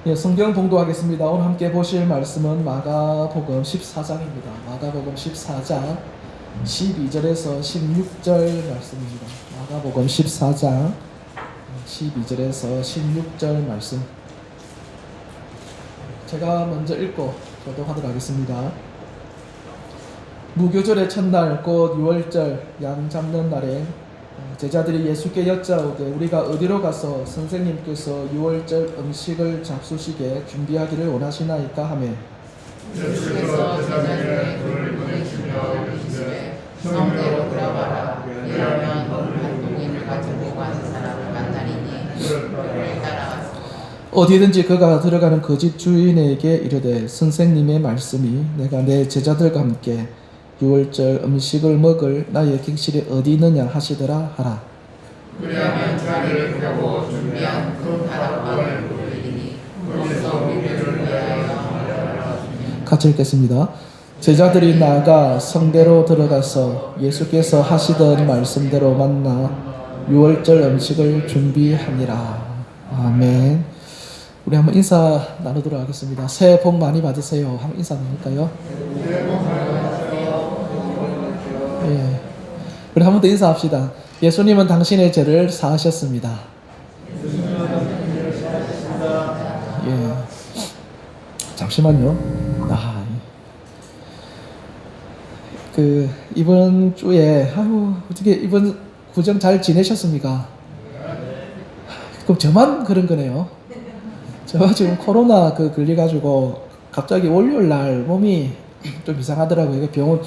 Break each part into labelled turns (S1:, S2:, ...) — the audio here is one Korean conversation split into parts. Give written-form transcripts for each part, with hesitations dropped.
S1: 예, 성경 봉독하겠습니다. 오늘 함께 보실 말씀은 마가복음 14장입니다. 마가복음 14장 12절에서 16절 말씀입니다. 마가복음 14장 12절에서 16절 말씀. 제가 먼저 읽고 교독하도록 하겠습니다. 무교절의 첫날 곧 6월절 양 잡는 날에 제자들이 예수께 여짜오되 우리가 어디로 가서 선생님께서 6월절 음식을 잡수시게 준비하기를 원하시나이까 하매
S2: 예수께서 제자들에게 돌을 보내시며 이르시되 성대로 들어가라. 이러면 한 동이를 가지고 간 사람을 만나리니 그를 따라가서
S1: 어디든지 그가 들어가는 그 집 주인에게 이르되 선생님의 말씀이 내가 내 제자들과 함께 6월절 음식을 먹을 나의 객실이 어디 있느냐 하시더라 하라.
S2: 그리하면 자리를 펴고 준비한 큰 다락방을 보이리니 거기서 우리를 위하여
S1: 같이 읽겠습니다. 제자들이 나아가 성대로 들어가서 예수께서 하시던 말씀대로 만나 6월절 음식을 준비하니라. 아멘. 우리 한번 인사 나누도록 하겠습니다. 새해 복 많이 받으세요. 한번 인사 나눌까요? 예. 우리 한 번 더 인사합시다. 예수님은 당신의 죄를 사하셨습니다. 예. 잠시만요. 이번 주에 어떻게 이번 구정 잘 지내셨습니까? 그럼 저만 그런 거네요. 제가 지금 코로나 걸려가지고 갑자기 월요일 날 몸이 좀 이상하더라고요. 병원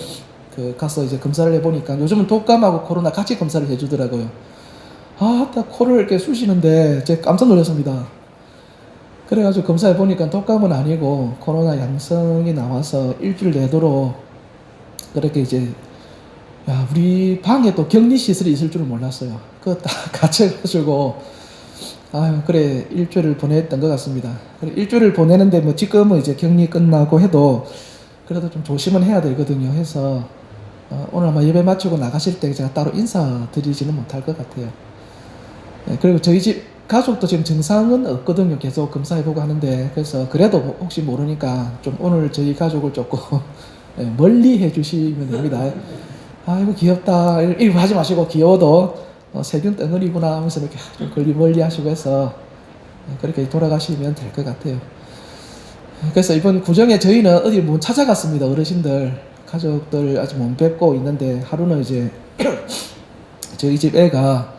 S1: 가서 이제 검사를 해보니까 요즘은 독감하고 코로나 같이 검사를 해주더라고요. 딱 코를 이렇게 쑤시는데 제가 깜짝 놀랐습니다. 그래가지고 검사해보니까 독감은 아니고 코로나 양성이 나와서 일주일 내도록 그렇게 이제 우리 방에 또 격리시설이 있을 줄은 몰랐어요. 그거 딱 갇혀가지고 그래 일주일을 보냈던 것 같습니다. 그래 일주일을 보내는데 뭐 지금은 이제 격리 끝나고 해도 그래도 좀 조심은 해야 되거든요. 해서 오늘 아마 예배 마치고 나가실 때 제가 따로 인사드리지는 못할 것 같아요. 그리고 저희 집 가족도 지금 증상은 없거든요. 계속 검사해보고 하는데 그래서 그래도 혹시 모르니까 좀 오늘 저희 가족을 조금 멀리 해주시면 됩니다. 아이고 귀엽다 이거 하지 마시고 귀여워도 세균 덩어리구나 하면서 이렇게 좀 멀리 하시고 해서 그렇게 돌아가시면 될 것 같아요. 그래서 이번 구정에 저희는 어디 못 찾아갔습니다. 어르신들 가족들 아직 못 뵙고 있는데 하루는 이제 저희 집 애가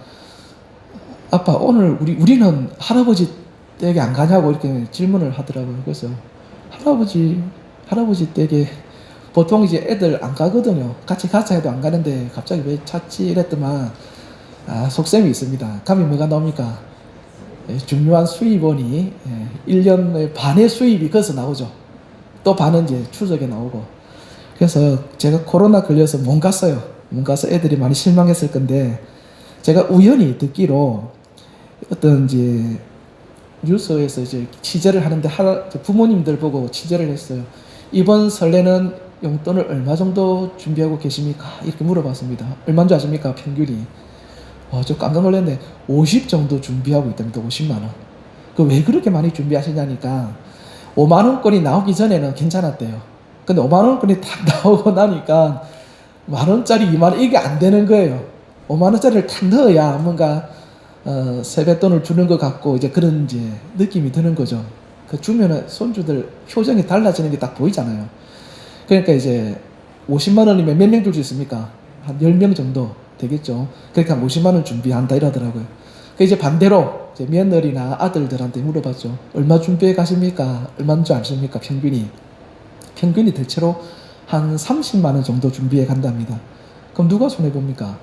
S1: 아빠 오늘 우리는 할아버지 댁에 안 가냐고 이렇게 질문을 하더라고요. 그래서 할아버지 댁에 보통 이제 애들 안 가거든요. 같이 가자 해도 안 가는데 갑자기 왜 찾지 이랬더만 속셈이 있습니다. 가면 뭐가 나옵니까? 중요한 수입원이 1년 반의 수입이 거기서 나오죠. 또 반은 이제 추석에 나오고. 그래서 제가 코로나 걸려서 못 갔어요. 못 가서 애들이 많이 실망했을 건데 제가 우연히 듣기로 어떤 이제 뉴스에서 이제 취재를 하는데 부모님들 보고 취재를 했어요. 이번 설레는 용돈을 얼마 정도 준비하고 계십니까? 이렇게 물어봤습니다. 얼마인 줄 아십니까? 평균이. 저 깜짝 놀랐네. 50 정도 준비하고 있답니다. 50만 원. 왜 그렇게 많이 준비하시냐니까 5만 원권이 나오기 전에는 괜찮았대요. 근데 5만 원권이 딱 나오고 나니까 만 원짜리 2만 원 이게 안 되는 거예요. 5만 원짜리를 딱 넣어야 뭔가 세뱃돈을 주는 것 같고 이제 그런 이제 느낌이 드는 거죠. 주면은 손주들 표정이 달라지는 게 딱 보이잖아요. 그러니까 이제 50만 원이면 몇 명 줄 수 있습니까? 한 10명 정도 되겠죠. 그러니까 50만 원 준비한다 이러더라고요. 이제 반대로 이제 며느리나 아들들한테 물어봤죠. 얼마 준비해 가십니까? 얼마인 줄 아십니까? 평균이 대체로 한 30만 원 정도 준비해 간답니다. 그럼 누가 손해봅니까?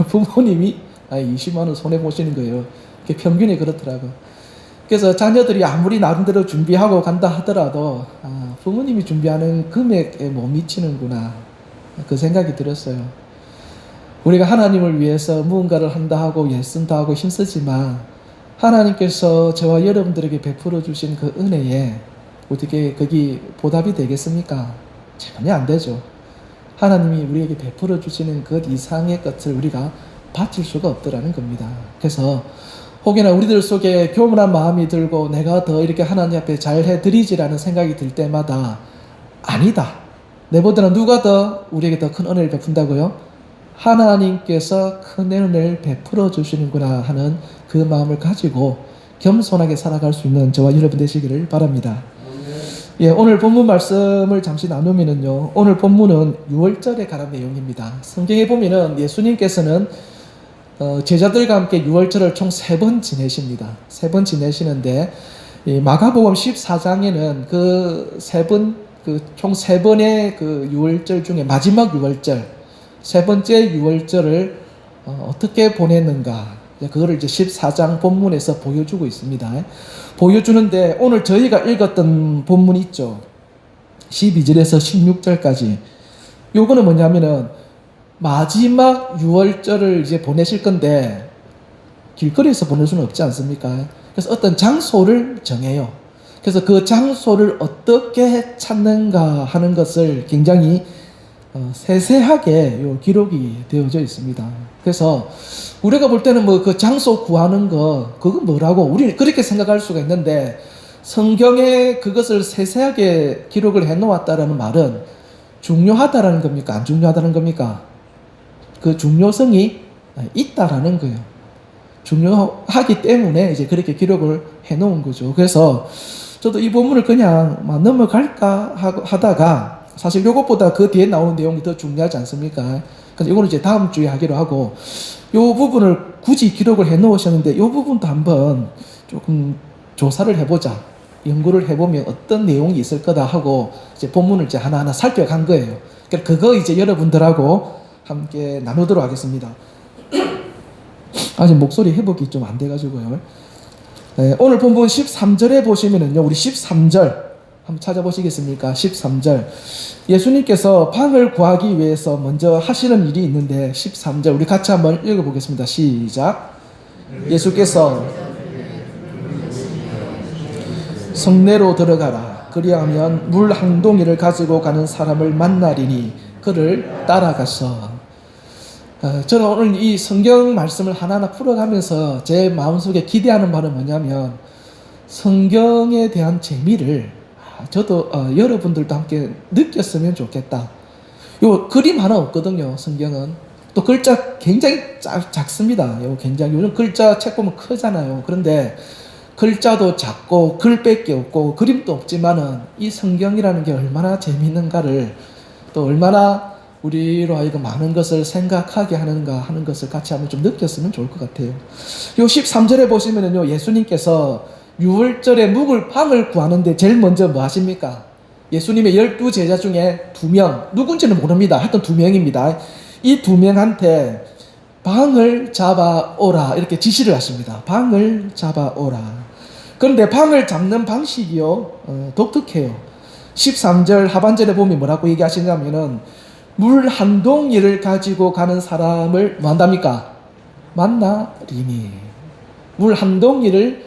S1: 부모님이 20만 원 손해보시는 거예요. 평균이 그렇더라고요. 그래서 자녀들이 아무리 나름대로 준비하고 간다 하더라도 부모님이 준비하는 금액에 못 미치는구나 그 생각이 들었어요. 우리가 하나님을 위해서 무언가를 한다 하고 애쓴다 하고 힘쓰지만 하나님께서 저와 여러분들에게 베풀어 주신 그 은혜에 어떻게 거기 보답이 되겠습니까? 전혀 안 되죠. 하나님이 우리에게 베풀어 주시는 것 이상의 것을 우리가 바칠 수가 없더라는 겁니다. 그래서 혹여나 우리들 속에 교만한 마음이 들고 내가 더 이렇게 하나님 앞에 잘 해드리지라는 생각이 들 때마다 아니다. 내보다는 누가 더 우리에게 더 큰 은혜를 베푼다고요? 하나님께서 큰 은혜를 베풀어 주시는구나 하는 그 마음을 가지고 겸손하게 살아갈 수 있는 저와 여러분 되시기를 바랍니다. 예, 오늘 본문 말씀을 잠시 나누면은요, 오늘 본문은 유월절에 관한 내용입니다. 성경에 보면은 예수님께서는 제자들과 함께 유월절을 총 3번 지내십니다. 3번 지내시는데, 이 마가복음 14장에는 총 3번의 그 유월절 중에 마지막 유월절, 3번째 유월절을 어떻게 보냈는가, 그거를 이제 14장 본문에서 보여주고 있습니다. 보여주는데 오늘 저희가 읽었던 본문 있죠. 12절에서 16절까지. 요거는 뭐냐면은 마지막 유월절을 이제 보내실 건데 길거리에서 보낼 수는 없지 않습니까? 그래서 어떤 장소를 정해요. 그래서 그 장소를 어떻게 찾는가 하는 것을 굉장히 세세하게 요 기록이 되어져 있습니다. 그래서 우리가 볼 때는 뭐 그 장소 구하는 거, 그건 뭐라고 우리는 그렇게 생각할 수가 있는데, 성경에 그것을 세세하게 기록을 해 놓았다라는 말은 중요하다라는 겁니까? 안 중요하다는 겁니까? 그 중요성이 있다라는 거예요. 중요하기 때문에 이제 그렇게 기록을 해 놓은 거죠. 그래서 저도 이 본문을 그냥 넘어갈까 하다가, 사실 이것보다 그 뒤에 나오는 내용이 더 중요하지 않습니까? 그래서 이거는 이제 다음 주에 하기로 하고, 이 부분을 굳이 기록을 해 놓으셨는데, 이 부분도 한번 조금 조사를 해보자, 연구를 해보면 어떤 내용이 있을 거다 하고, 이제 본문을 이제 하나하나 살펴간 거예요. 그러니까 그거 이제 여러분들하고 함께 나누도록 하겠습니다. 아직 목소리 회복이 좀 안 돼가지고요. 오늘 본문 13절에 보시면은요, 우리 13절 한번 찾아보시겠습니까? 13절. 예수님께서 방을 구하기 위해서 먼저 하시는 일이 있는데, 13절 우리 같이 한번 읽어보겠습니다. 시작. 예수께서 성내로 들어가라. 그리하면 물 한 동이를 가지고 가는 사람을 만나리니 그를 따라가서. 저는 오늘 이 성경 말씀을 하나하나 풀어가면서 제 마음속에 기대하는 바는 뭐냐면, 성경에 대한 재미를 저도 여러분들도 함께 느꼈으면 좋겠다. 요 그림 하나 없거든요. 성경은 또 글자 굉장히 작습니다. 요 굉장히 요즘 글자 책 보면 크잖아요. 그런데 글자도 작고 글밖에 없고 그림도 없지만은 이 성경이라는 게 얼마나 재미있는가를, 또 얼마나 우리로 하여금 많은 것을 생각하게 하는가 하는 것을 같이 한번 좀 느꼈으면 좋을 것 같아요. 요 13절에 보시면은요, 예수님께서 유월절에 묵을 방을 구하는데 제일 먼저 뭐 하십니까? 예수님의 12제자 중에 2명, 누군지는 모릅니다. 하여튼 2명입니다. 이 2명한테 방을 잡아오라 이렇게 지시를 하십니다. 방을 잡아오라. 그런데 방을 잡는 방식이요, 독특해요. 13절 하반절에 보면 뭐라고 얘기하시냐면은, 물 한 동이를 가지고 가는 사람을 뭐 한답니까? 만나리니. 물 한 동이를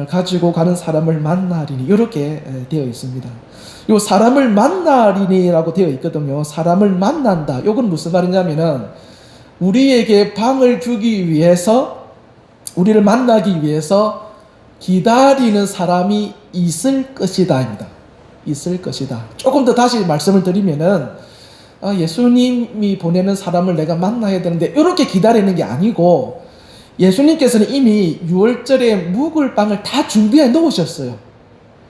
S1: 가지고 가는 사람을 만나리니, 이렇게 되어 있습니다. 요 사람을 만나리니라고 되어 있거든요. 사람을 만난다. 요건 무슨 말이냐면은, 우리에게 방을 주기 위해서, 우리를 만나기 위해서 기다리는 사람이 있을 것이다입니다. 있을 것이다. 조금 더 다시 말씀을 드리면은, 예수님이 보내는 사람을 내가 만나야 되는데 이렇게 기다리는 게 아니고, 예수님께서는 이미 유월절에 묵을 빵을 다 준비해 놓으셨어요.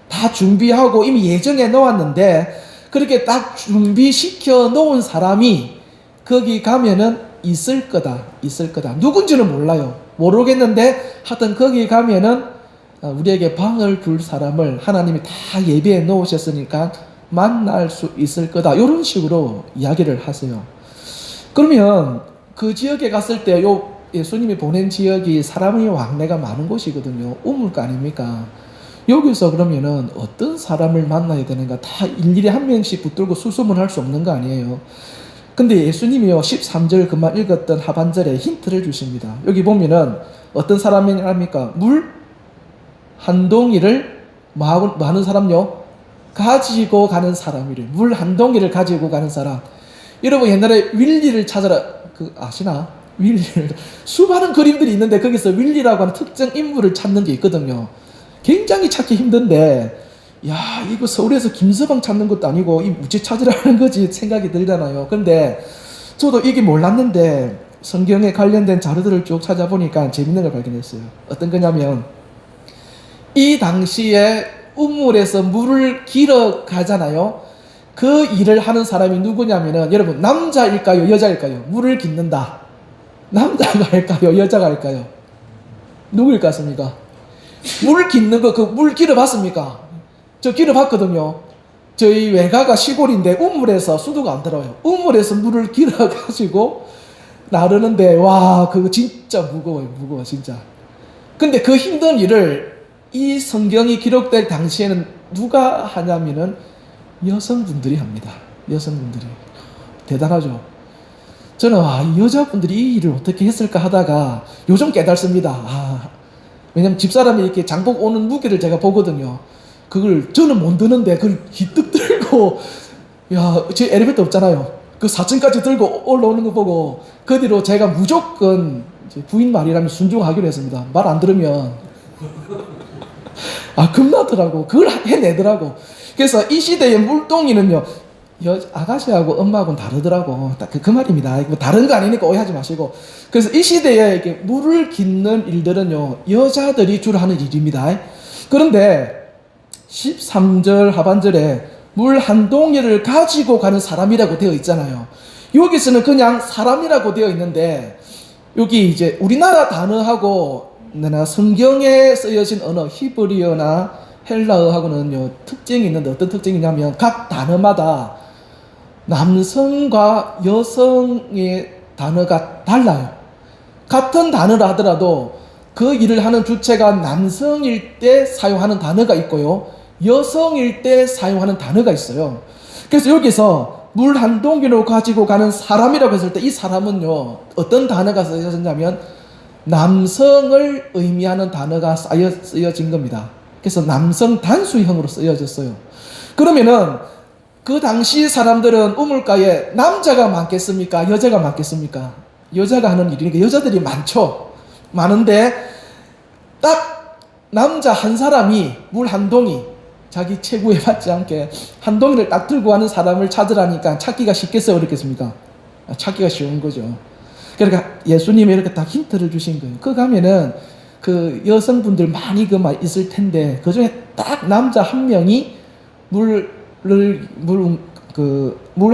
S1: 다 준비하고 이미 예정해 놓았는데, 그렇게 딱 준비시켜 놓은 사람이 거기 가면은 있을 거다. 있을 거다. 누군지는 몰라요. 모르겠는데 하여튼 거기 가면은 우리에게 방을 줄 사람을 하나님이 다 예비해 놓으셨으니까 만날 수 있을 거다. 이런 식으로 이야기를 하세요. 그러면 그 지역에 갔을 때 요 예수님이 보낸 지역이 사람의 왕래가 많은 곳이거든요. 우물가 아닙니까? 여기서 그러면은 어떤 사람을 만나야 되는가, 다 일일이 한 명씩 붙들고 수소문할 수 없는 거 아니에요. 근데 예수님이요, 13절 그만 읽었던 하반절에 힌트를 주십니다. 여기 보면은 어떤 사람이랍니까? 물 한 동이를 뭐 하는 사람요? 가지고 가는 사람이래. 물 한 동이를 가지고 가는 사람. 여러분 옛날에 윌리를 찾아라, 아시나? 윌리를 수많은 그림들이 있는데 거기서 윌리라고 하는 특정 인물을 찾는 게 있거든요. 굉장히 찾기 힘든데 야 이거 서울에서 김서방 찾는 것도 아니고 이 무지 찾으라는 거지 생각이 들잖아요. 근데 저도 이게 몰랐는데 성경에 관련된 자료들을 쭉 찾아보니까 재밌는 걸 발견했어요. 어떤 거냐면 이 당시에 우물에서 물을 길어 가잖아요. 그 일을 하는 사람이 누구냐면은 여러분 남자일까요 여자일까요? 물을 깃는다. 남자가 할까요 여자가 할까요? 누구일 것 같습니까? 물 깃는 거 그 물 길어 봤습니까? 저 길어 봤거든요. 저희 외가가 시골인데 우물에서 수도가 안 들어요. 우물에서 물을 길어 가지고 나르는데 와 그거 진짜 무거워요. 무거워 진짜. 근데 그 힘든 일을 이 성경이 기록될 당시에는 누가 하냐면은 여성분들이 합니다. 여성분들이. 대단하죠. 저는 이 여자분들이 이 일을 어떻게 했을까 하다가 요즘 깨닫습니다. 왜냐면 집사람이 이렇게 장복 오는 무게를 제가 보거든요. 그걸 저는 못 드는데 그걸 기뜩 들고 제 엘리베이터 없잖아요. 그 4층까지 들고 올라오는 거 보고 그 뒤로 제가 무조건 부인 말이라면 순종하기로 했습니다. 말 안 들으면 겁나더라고. 그걸 해내더라고. 그래서 이 시대의 물동이는요 아가씨하고 엄마하고는 다르더라고. 딱 그 말입니다. 뭐 다른 거 아니니까 오해하지 마시고. 그래서 이 시대에 이렇게 물을 깃는 일들은요 여자들이 주로 하는 일입니다. 그런데 13절 하반절에 물 한 동이를 가지고 가는 사람이라고 되어 있잖아요. 여기서는 그냥 사람이라고 되어 있는데 여기 이제 우리나라 단어하고 성경에 쓰여진 언어 히브리어나 헬라어하고는요 특징이 있는데 어떤 특징이냐면 각 단어마다 남성과 여성의 단어가 달라요. 같은 단어를 하더라도 그 일을 하는 주체가 남성일 때 사용하는 단어가 있고요 여성일 때 사용하는 단어가 있어요. 그래서 여기서 물 한 동기로 가지고 가는 사람이라고 했을 때 이 사람은요 어떤 단어가 쓰여졌냐면 남성을 의미하는 단어가 쓰여진 겁니다. 그래서 남성 단수형으로 쓰여졌어요. 그러면은 그 당시 사람들은 우물가에 남자가 많겠습니까? 여자가 많겠습니까? 여자가 하는 일이니까 여자들이 많죠. 많은데 딱 남자 한 사람이 물 한 동이 자기 체구에 맞지 않게 한 동이를 딱 들고 가는 사람을 찾으라니까 찾기가 쉽겠어요? 어렵겠습니까? 찾기가 쉬운 거죠. 그러니까 예수님이 이렇게 딱 힌트를 주신 거예요. 그 가면은 그 여성분들 많이 있을 텐데 그 중에 딱 남자 한 명이 물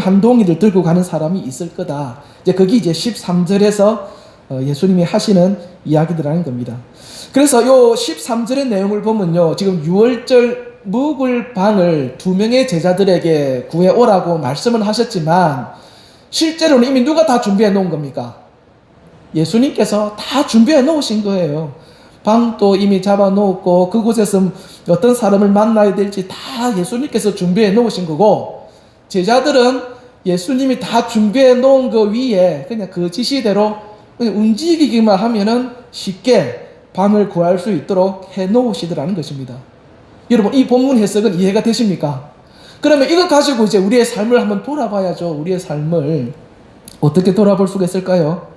S1: 한 동이를 들고 가는 사람이 있을 거다. 이제 그게 이제 13절에서 예수님이 하시는 이야기들하는 겁니다. 그래서 요 13절의 내용을 보면요. 지금 6월절 묵을 방을 2명의 제자들에게 구해오라고 말씀을 하셨지만 실제로는 이미 누가 다 준비해 놓은 겁니까? 예수님께서 다 준비해 놓으신 거예요. 방도 이미 잡아 놓았고 그곳에서 어떤 사람을 만나야 될지 다 예수님께서 준비해 놓으신 거고 제자들은 예수님이 다 준비해 놓은 거 위에 그냥 그 지시대로 그냥 움직이기만 하면은 쉽게 방을 구할 수 있도록 해 놓으시더라는 것입니다. 여러분 이 본문 해석은 이해가 되십니까? 그러면 이거 가지고 이제 우리의 삶을 한번 돌아봐야죠. 우리의 삶을 어떻게 돌아볼 수가 있을까요?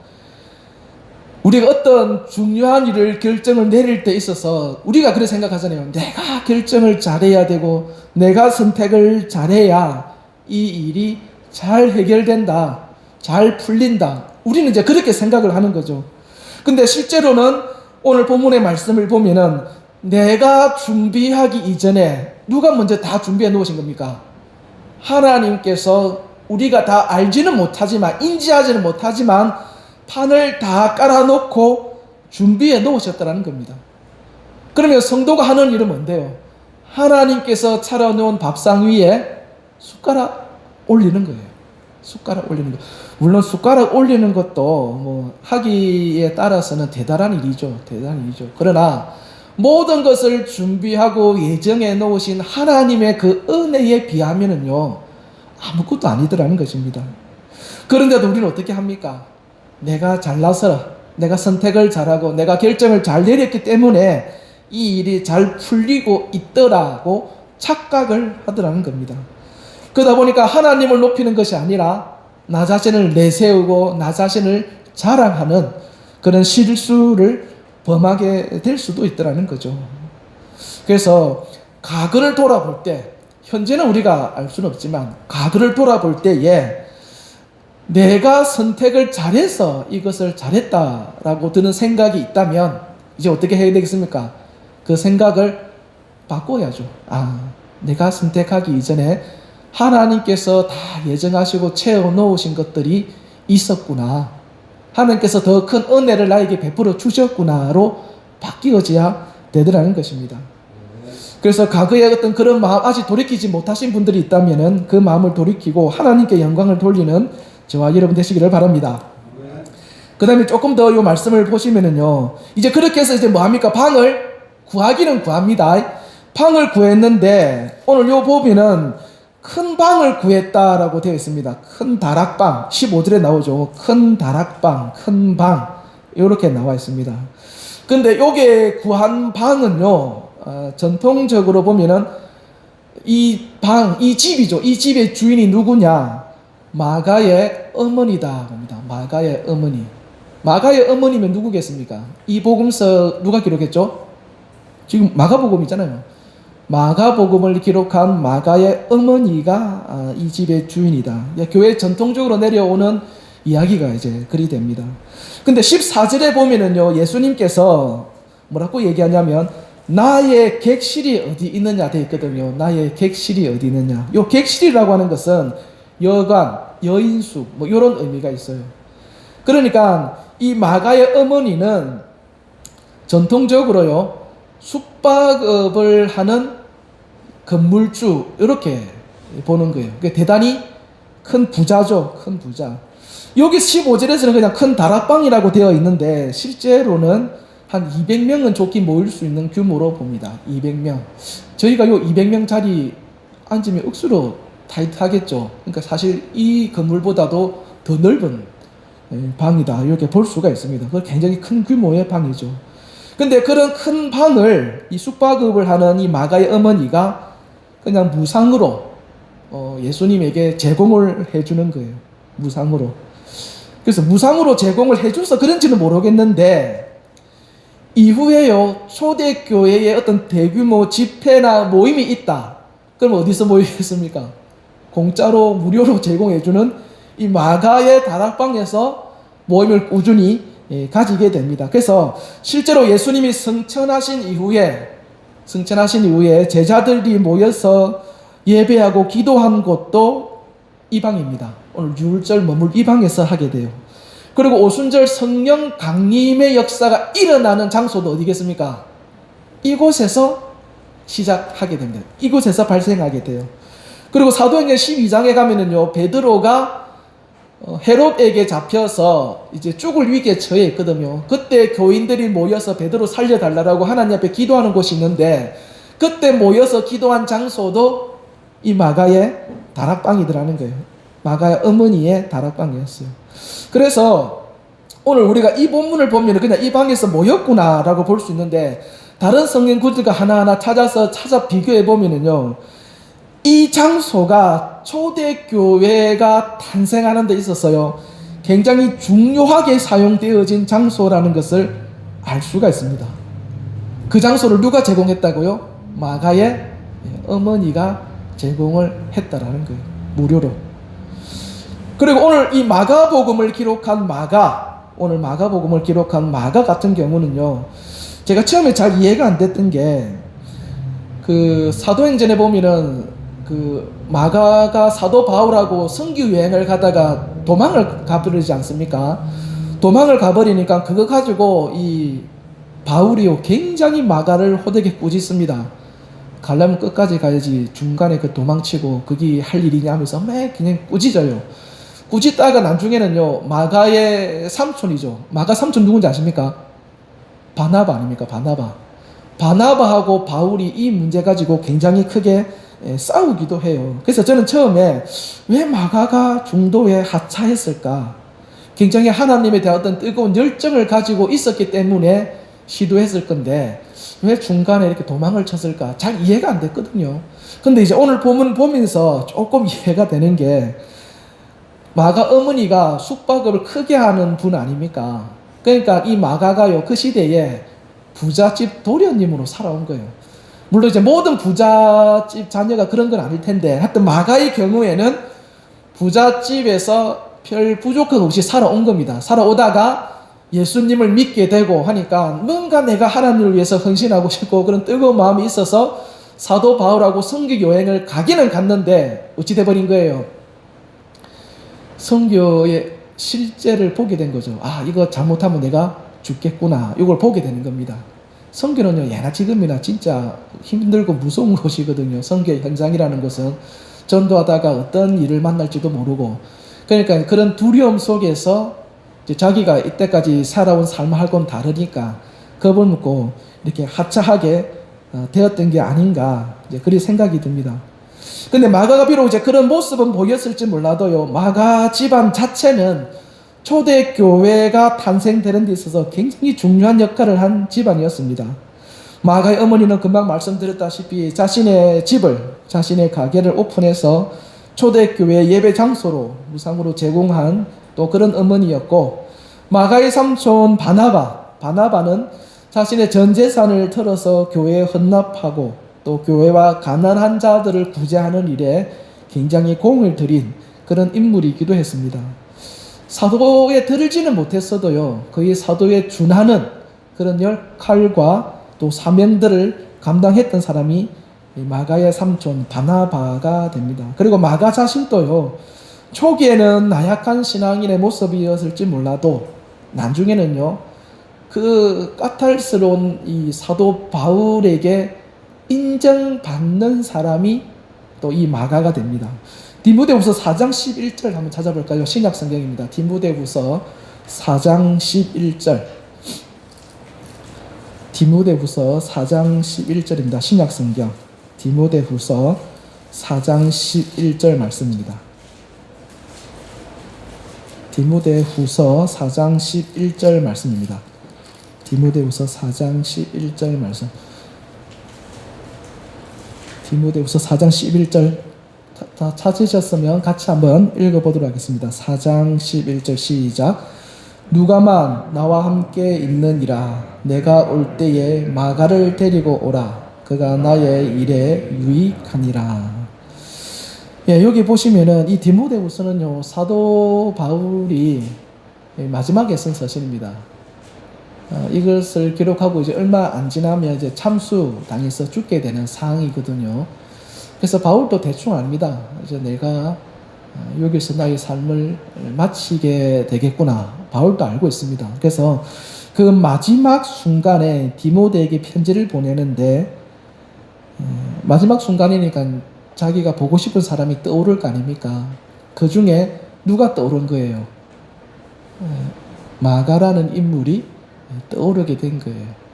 S1: 우리가 어떤 중요한 일을 결정을 내릴 때 있어서 우리가 그렇게 생각하잖아요. 내가 결정을 잘해야 되고 내가 선택을 잘해야 이 일이 잘 해결된다. 잘 풀린다. 우리는 이제 그렇게 생각을 하는 거죠. 근데 실제로는 오늘 본문의 말씀을 보면은 내가 준비하기 이전에 누가 먼저 다 준비해 놓으신 겁니까? 하나님께서 우리가 다 알지는 못하지만 인지하지는 못하지만 판을 다 깔아놓고 준비해 놓으셨다는 겁니다. 그러면 성도가 하는 일은 뭔데요? 하나님께서 차려놓은 밥상 위에 숟가락 올리는 거예요. 숟가락 올리는 거. 물론 숟가락 올리는 것도 뭐 하기에 따라서는 대단한 일이죠. 대단한 일이죠. 그러나 모든 것을 준비하고 예정해 놓으신 하나님의 그 은혜에 비하면은요 아무것도 아니더라는 것입니다. 그런데도 우리는 어떻게 합니까? 내가 잘나서 내가 선택을 잘하고 내가 결정을 잘 내렸기 때문에 이 일이 잘 풀리고 있더라고 착각을 하더라는 겁니다. 그러다 보니까 하나님을 높이는 것이 아니라 나 자신을 내세우고 나 자신을 자랑하는 그런 실수를 범하게 될 수도 있더라는 거죠. 그래서 과거를 돌아볼 때, 현재는 우리가 알 수는 없지만 과거를 돌아볼 때에 내가 선택을 잘해서 이것을 잘했다라고 드는 생각이 있다면 이제 어떻게 해야 되겠습니까? 그 생각을 바꿔야죠. 내가 선택하기 이전에 하나님께서 다 예정하시고 채워놓으신 것들이 있었구나. 하나님께서 더 큰 은혜를 나에게 베풀어 주셨구나로 바뀌어져야 되더라는 것입니다. 그래서 과거에 어떤 그런 마음 아직 돌이키지 못하신 분들이 있다면 그 마음을 돌이키고 하나님께 영광을 돌리는 저와 여러분 되시기를 바랍니다. 그 다음에 조금 더 이 말씀을 보시면은요, 이제 그렇게 해서 이제 뭐합니까? 방을 구하기는 구합니다. 방을 구했는데 오늘 요 보면은 큰 방을 구했다라고 되어 있습니다. 큰 다락방, 15절에 나오죠. 큰 다락방, 큰 방, 이렇게 나와 있습니다. 근데 요게 구한 방은요, 전통적으로 보면은 이 방, 이 집이죠. 이 집의 주인이 누구냐? 마가의 어머니다 봅니다. 마가의 어머니. 마가의 어머니면 누구겠습니까? 이 복음서 누가 기록했죠? 지금 마가복음이잖아요. 마가복음을 기록한 마가의 어머니가 이 집의 주인이다. 교회 전통적으로 내려오는 이야기가 이제 그리 됩니다. 근데 14절에 보면은요, 예수님께서 뭐라고 얘기하냐면 나의 객실이 어디 있느냐 되어 있거든요. 나의 객실이 어디 있느냐. 요 객실이라고 하는 것은 여관, 여인숙 뭐 이런 의미가 있어요. 그러니까 이 마가의 어머니는 전통적으로요, 숙박업을 하는 건물주 이렇게 보는 거예요. 대단히 큰 부자죠. 큰 부자. 여기 15절에서는 그냥 큰 다락방이라고 되어 있는데 실제로는 한 200명은 좋게 모일 수 있는 규모로 봅니다. 200명. 저희가 요 200명짜리 앉으면 억수로 타이트하겠죠. 그러니까 사실 이 건물보다도 더 넓은 방이다. 이렇게 볼 수가 있습니다. 그 굉장히 큰 규모의 방이죠. 근데 그런 큰 방을 이 숙박업을 하는 이 마가의 어머니가 그냥 무상으로 예수님에게 제공을 해주는 거예요. 무상으로. 그래서 무상으로 제공을 해줘서 그런지는 모르겠는데 이후에요, 초대교회에 어떤 대규모 집회나 모임이 있다. 그럼 어디서 모이겠습니까? 공짜로 무료로 제공해주는 이 마가의 다락방에서 모임을 꾸준히 가지게 됩니다. 그래서 실제로 예수님이 승천하신 이후에 제자들이 모여서 예배하고 기도한 곳도 이 방입니다. 오늘 유월절 머물 이 방에서 하게 돼요. 그리고 오순절 성령 강림의 역사가 일어나는 장소도 어디겠습니까? 이곳에서 시작하게 됩니다. 이곳에서 발생하게 돼요. 그리고 사도행전 12장에 가면은요, 베드로가 헤롯에게 잡혀서 이제 죽을 위기에 처해 있거든요. 그때 교인들이 모여서 베드로 살려달라고 하나님 앞에 기도하는 곳이 있는데 그때 모여서 기도한 장소도 이 마가의 다락방이더라는 거예요. 마가의 어머니의 다락방이었어요. 그래서 오늘 우리가 이 본문을 보면 그냥 이 방에서 모였구나라고 볼 수 있는데 다른 성경 구절과 하나하나 찾아 비교해 보면은요, 이 장소가 초대교회가 탄생하는 데 있어서요, 굉장히 중요하게 사용되어진 장소라는 것을 알 수가 있습니다. 그 장소를 누가 제공했다고요? 마가의 어머니가 제공을 했다라는 거예요. 무료로. 그리고 오늘 이 마가복음을 기록한 오늘 마가복음을 기록한 마가 같은 경우는요, 제가 처음에 잘 이해가 안 됐던 게, 그 사도행전에 보면은 그 마가가 사도 바울하고 선교 여행을 가다가 도망을 가버리지 않습니까? 도망을 가버리니까 그거 가지고 이 바울이요, 굉장히 마가를 호되게 꾸짖습니다. 가려면 끝까지 가야지 중간에 그 도망치고 그게 할 일이냐 하면서 매 그냥 꾸짖어요. 꾸짖다가 나중에는요, 마가의 삼촌이죠. 마가 삼촌 누군지 아십니까? 바나바 아닙니까? 바나바하고 바울이 이 문제 가지고 굉장히 크게 싸우기도 해요. 그래서 저는 처음에 왜 마가가 중도에 하차했을까? 굉장히 하나님에 대한 어떤 뜨거운 열정을 가지고 있었기 때문에 시도했을 건데 왜 중간에 이렇게 도망을 쳤을까? 잘 이해가 안 됐거든요. 근데 이제 오늘 본문 보면서 조금 이해가 되는 게, 마가 어머니가 숙박업을 크게 하는 분 아닙니까? 그러니까 이 마가가요, 그 시대에 부잣집 도련님으로 살아온 거예요. 물론 이제 모든 부잣집 자녀가 그런 건 아닐 텐데, 하여튼 마가의 경우에는 부잣집에서 별 부족함 없이 살아온 겁니다. 살아오다가 예수님을 믿게 되고 하니까 뭔가 내가 하나님을 위해서 헌신하고 싶고 그런 뜨거운 마음이 있어서 사도 바울하고 선교 여행을 가기는 갔는데 어찌 돼버린 거예요? 선교의 실제를 보게 된 거죠. 아, 이거 잘못하면 내가 죽겠구나. 이걸 보게 되는 겁니다. 선교는요, 예나 지금이나 진짜 힘들고 무서운 곳이거든요. 선교의 현장이라는 것은 전도하다가 어떤 일을 만날지도 모르고, 그러니까 그런 두려움 속에서 이제 자기가 이때까지 살아온 삶을 건 다르니까 겁을 먹고 이렇게 하차하게 되었던 게 아닌가, 이제 그리 생각이 듭니다. 근데 마가가 비록 이제 그런 모습은 보였을지 몰라도요, 마가 집안 자체는 초대교회가 탄생되는 데 있어서 굉장히 중요한 역할을 한 집안이었습니다. 마가의 어머니는 금방 말씀드렸다시피 자신의 집을, 자신의 가게를 오픈해서 초대교회 예배 장소로 무상으로 제공한 또 그런 어머니였고, 마가의 삼촌 바나바는 자신의 전 재산을 털어서 교회에 헌납하고 또 교회와 가난한 자들을 구제하는 일에 굉장히 공을 들인 그런 인물이기도 했습니다. 사도에 들지는 못했어도요, 거의 사도에 준하는 그런 역할과 또 사명들을 감당했던 사람이 마가의 삼촌 바나바가 됩니다. 그리고 마가 자신도요, 초기에는 나약한 신앙인의 모습이었을지 몰라도 나중에는요, 그 까탈스러운 이 사도 바울에게 인정받는 사람이 또 이 마가가 됩니다. 디모데후서 4장 11절 한번 찾아볼까요? 신약 성경입니다. 디모데후서 4장 11절. 디모데후서 4장 11절입니다. 신약 성경. 디모데후서 4장 11절 말씀입니다. 디모데후서 4장 11절 말씀입니다. 디모데후서 4장 11절 말씀. 디모데후서 4장 11절 다 찾으셨으면 같이 한번 읽어보도록 하겠습니다. 4장 11절 시작. 누가만 나와 함께 있느니라. 내가 올 때에 마가를 데리고 오라. 그가 나의 일에 유익하니라. 예, 여기 보시면은 이 디모데후서는요, 사도 바울이 마지막에 쓴 서신입니다. 이것을 기록하고 이제 얼마 안 지나면 이제 참수 당해서 죽게 되는 상황이거든요. 그래서 바울도 대충 압니다. 이제 내가 여기서 나의 삶을 마치게 되겠구나. 바울도 알고 있습니다. 그래서 그 마지막 순간에 디모데에게 편지를 보내는데, 마지막 순간이니까 자기가 보고 싶은 사람이 떠오를 거 아닙니까? 그 중에 누가 떠오른 거예요? 마가라는 인물이 떠오르게 된 거예요.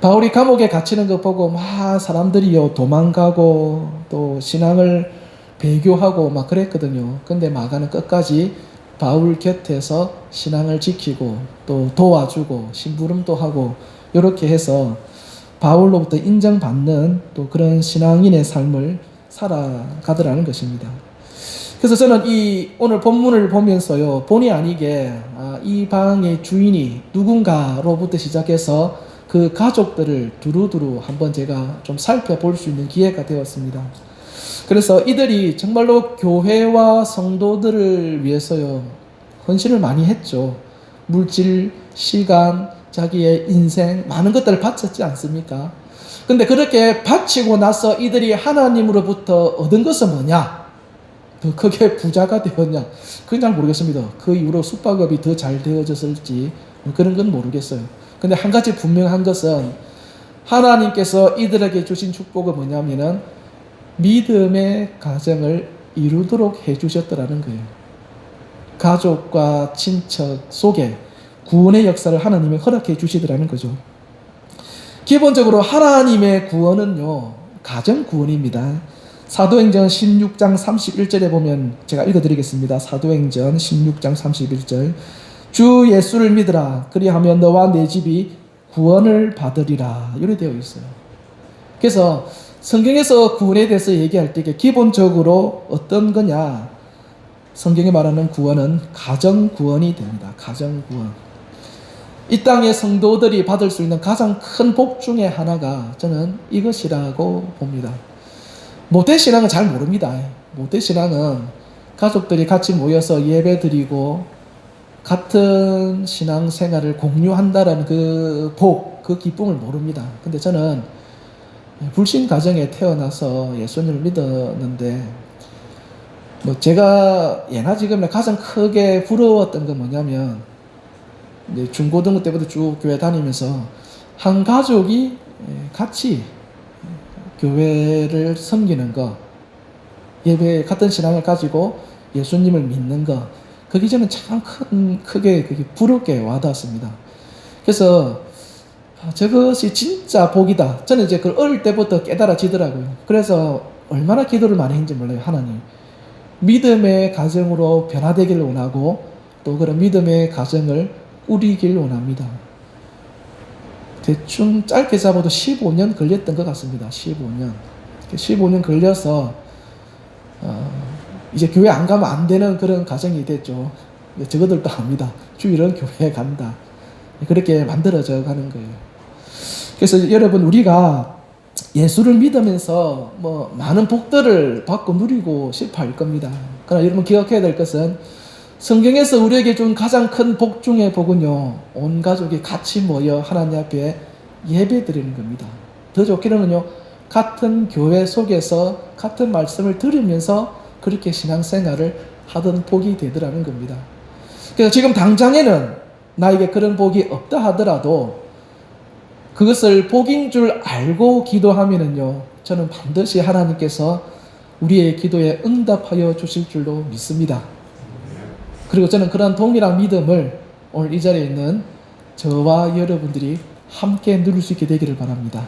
S1: 바울이 감옥에 갇히는 거 보고 막 사람들이요 도망가고 또 신앙을 배교하고 막 그랬거든요. 근데 마가는 끝까지 바울 곁에서 신앙을 지키고 또 도와주고 심부름도 하고 이렇게 해서 바울로부터 인정받는 또 그런 신앙인의 삶을 살아가더라는 것입니다. 그래서 저는 이 오늘 본문을 보면서요, 본의 아니게 이 방의 주인이 누군가로부터 시작해서 그 가족들을 두루두루 한번 제가 좀 살펴볼 수 있는 기회가 되었습니다. 그래서 이들이 정말로 교회와 성도들을 위해서요, 헌신을 많이 했죠. 물질, 시간, 자기의 인생, 많은 것들을 바쳤지 않습니까? 근데 그렇게 바치고 나서 이들이 하나님으로부터 얻은 것은 뭐냐? 더 크게 부자가 되었냐? 그건 잘 모르겠습니다. 그 이후로 숙박업이 더 잘 되어졌을지 그런 건 모르겠어요. 근데 한 가지 분명한 것은 하나님께서 이들에게 주신 축복은 뭐냐면은 믿음의 가정을 이루도록 해주셨더라는 거예요. 가족과 친척 속에 구원의 역사를 하나님이 허락해 주시더라는 거죠. 기본적으로 하나님의 구원은요, 가정 구원입니다. 사도행전 16장 31절에 보면 제가 읽어드리겠습니다. 사도행전 16장 31절. 주 예수를 믿으라. 그리하면 너와 내 집이 구원을 받으리라. 이렇게 되어 있어요. 그래서 성경에서 구원에 대해서 얘기할 때 기본적으로 어떤 거냐? 성경이 말하는 구원은 가정 구원이 됩니다. 가정 구원. 이 땅의 성도들이 받을 수 있는 가장 큰 복 중에 하나가 저는 이것이라고 봅니다. 모태신앙은 잘 모릅니다. 모태신앙은 가족들이 같이 모여서 예배 드리고 같은 신앙생활을 공유한다라는 그 복, 그 기쁨을 모릅니다. 근데 저는 불신 가정에 태어나서 예수님을 믿었는데 제가 예나 지금이나 가장 크게 부러웠던 건 뭐냐면 이제 중고등부 때부터 쭉 교회 다니면서 한 가족이 같이 교회를 섬기는 거, 예배 같은 신앙을 가지고 예수님을 믿는 거, 그게 저는 참 크게 그게 부럽게 와닿았습니다. 그래서 저것이 진짜 복이다. 저는 이제 그걸 어릴 때부터 깨달아지더라고요. 그래서 얼마나 기도를 많이 했는지 몰라요. 하나님, 믿음의 가정으로 변화되기를 원하고 또 그런 믿음의 가정을 꾸리길 원합니다. 대충 짧게 잡아도 15년 걸렸던 것 같습니다. 15년 걸려서 이제 교회 안 가면 안 되는 그런 가정이 됐죠. 저거들도 압니다. 주일은 교회에 간다. 그렇게 만들어져 가는 거예요. 그래서 여러분, 우리가 예수를 믿으면서 많은 복들을 받고 누리고 싶어 할 겁니다. 그러나 여러분 기억해야 될 것은 성경에서 우리에게 준 가장 큰 복 중의 복은요, 온 가족이 같이 모여 하나님 앞에 예배 드리는 겁니다. 더 좋게는요, 같은 교회 속에서 같은 말씀을 들으면서 그렇게 신앙생활을 하던 복이 되더라는 겁니다. 그래서 지금 당장에는 나에게 그런 복이 없다 하더라도 그것을 복인 줄 알고 기도하면은요, 저는 반드시 하나님께서 우리의 기도에 응답하여 주실 줄로 믿습니다. 그리고 저는 그런 동일한 믿음을 오늘 이 자리에 있는 저와 여러분들이 함께 누릴 수 있게 되기를 바랍니다.